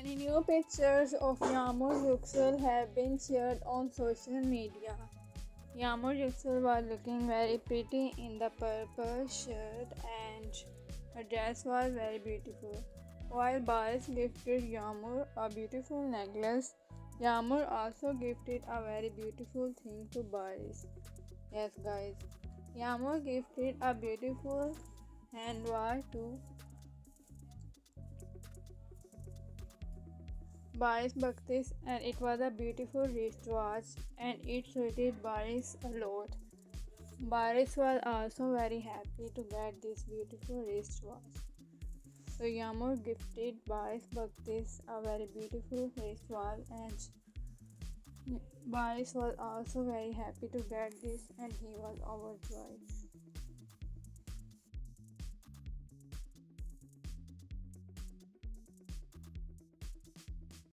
Many new pictures of Yağmur Yüksel have been shared on social media. Yağmur Yüksel was looking very pretty in the purple shirt and her dress was very beautiful. While Baris gifted Yağmur a beautiful necklace, Yağmur also gifted a very beautiful thing to Baris. Yes guys, Yağmur gifted a beautiful handbag to Baris Baktas, and it was a beautiful wristwatch and it suited Baris a lot. Baris was also very happy to get this beautiful wristwatch. So Yağmur gifted Baris Baktas a very beautiful wristwatch and Baris was also very happy to get this and he was overjoyed.